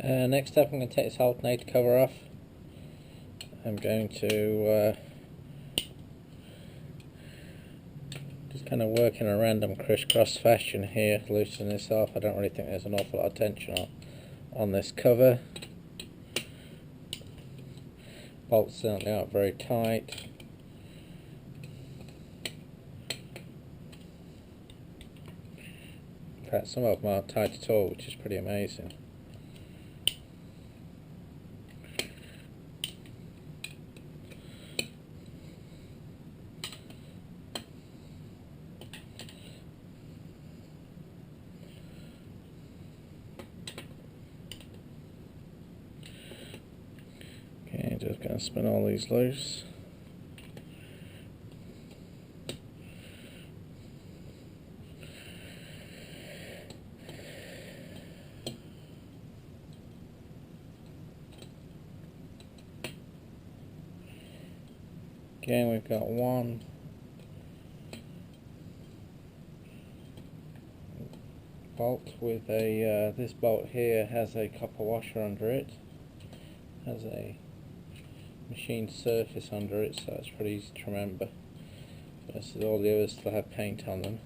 Next up I'm going to take this alternator cover off. I'm going to just kind of work in a random crisscross fashion here, loosen this off. I don't really think there's an awful lot of tension on this cover. Bolts certainly aren't very tight. In fact, some of them aren't tight at all, which is pretty amazing. Okay, just going to spin all these loose. Again, we've got one bolt with a, this bolt here has a copper washer under it, has a machined surface under it, so it's pretty easy to remember. Versus all the others still have paint on them.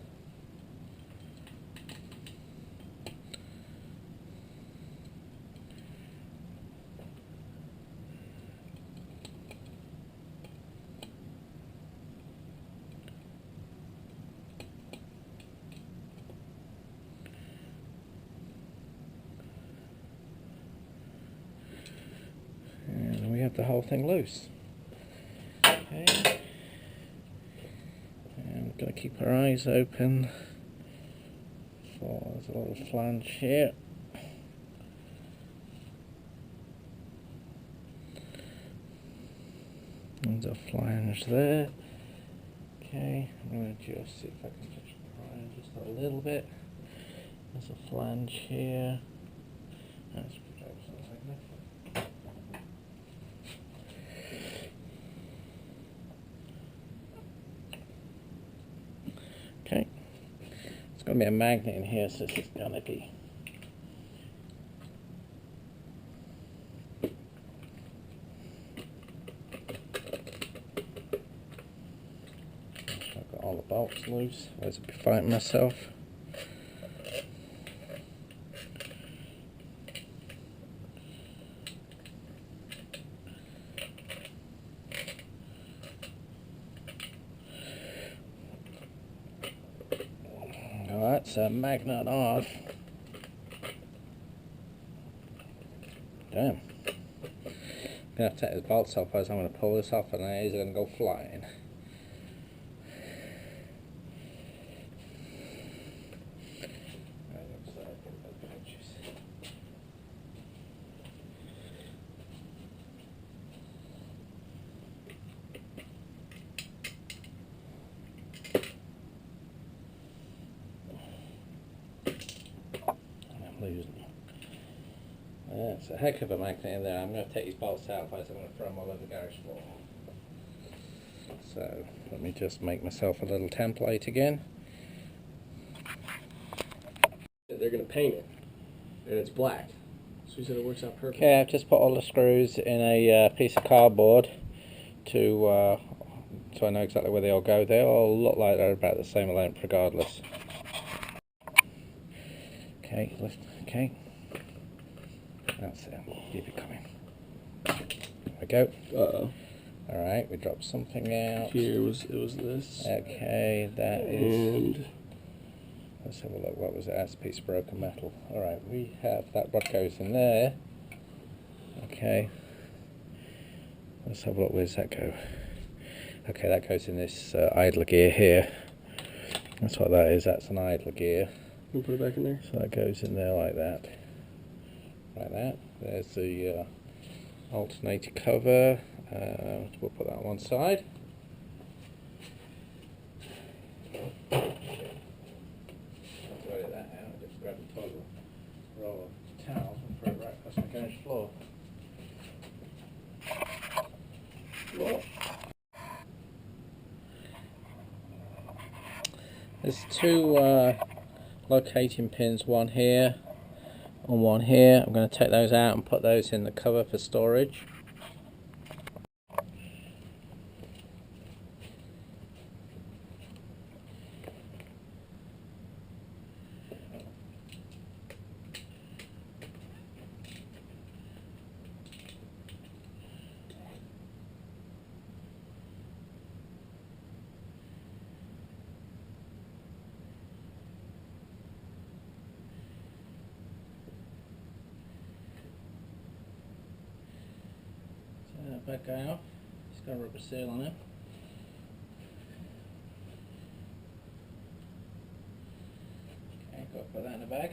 And we have the whole thing loose. Okay. And we're going to keep our eyes open for, there's a little flange here. There's a flange there. Okay, I'm going to just see if I can touch the pry just a little bit. There's a flange here. That's okay, it's going to be a magnet in here, so this is going to be I've got all the bolts loose, otherwise I'll be fighting myself. That's a magnet off. Damn. I'm going to have to take the bolts off, otherwise I'm going to pull this off and then it's going to go flying. That's a heck of a magnet in there. I'm going to take these bolts out, otherwise I'm going to throw them all over the garage floor. So let me just make myself a little template again. They're going to paint it, and it's black. So you said it works out perfect. Okay, I've just put all the screws in a piece of cardboard to so I know exactly where they all go. They all look like they're about the same length regardless. Okay, lift. Okay. That's it. Keep it coming. There we go. Uh-oh. Alright, we dropped something out. Here was this. Okay, that is. And let's have a look. What was it? That's a piece of broken metal. Alright, we have that rod goes in there. Okay. Let's have a look. Where does that go? Okay, that goes in this idler gear here. That's what that is. That's an idler gear. We'll put it back in there. So that goes in there like that. Like that. There's the alternator cover. We'll put that on one side. I'll throw that out. Just grab the toilet roll of towels and throw it right across the garage floor. There's two locating pins, one here and one here. I'm going to take those out and put those in the cover for storage. That guy off. It's got a rubber seal on it. Okay, got to put that in the bag.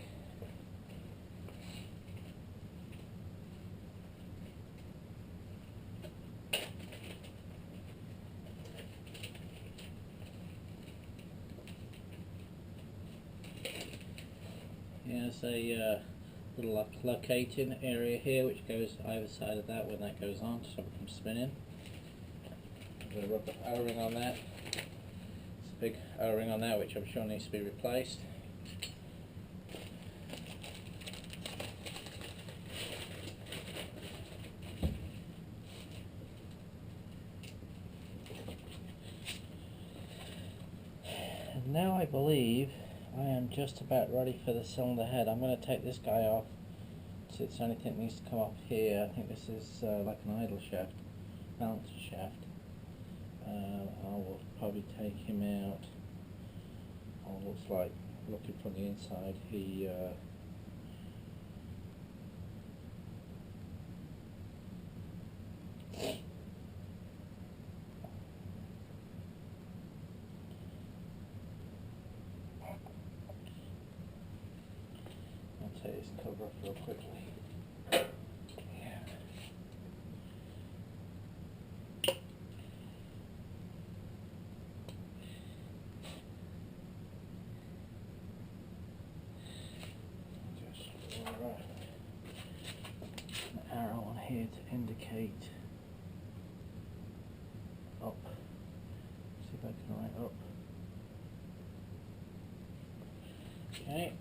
Here's a little locating area here which goes either side of that when that goes on to stop it from spinning. I've got a rubber O-ring on that. It's a big O-ring on that which I'm sure needs to be replaced. And now I believe I am just about ready for the cylinder head. I'm going to take this guy off. So it's the only thing that needs to come off here. I think this is like an idle shaft, balance shaft. I will probably take him out. Oh, looks like, looking from the inside, he I'll take his cover off real quickly. An arrow on here to indicate up. See if I can write up. Okay.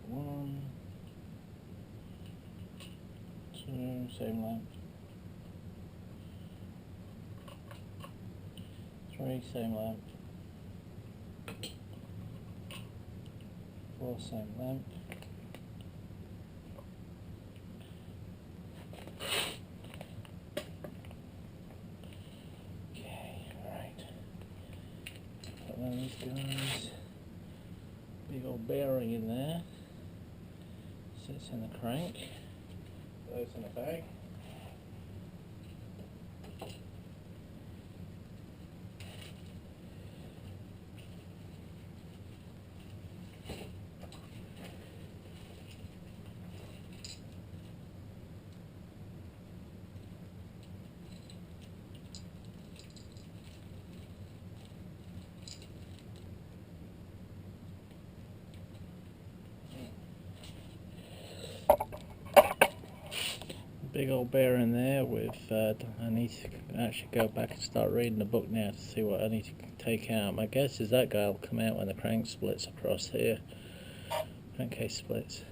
One, two, same length. Three, same length. Four, same length. Okay, alright. Put one of these guys. Big old bearing in there. Sits in the crank. Put those in the bag. Big old bear in there with, I need to actually go back and start reading the book now to see what I need to take out. My guess is that guy will come out when the crank splits across here. Crankcase splits.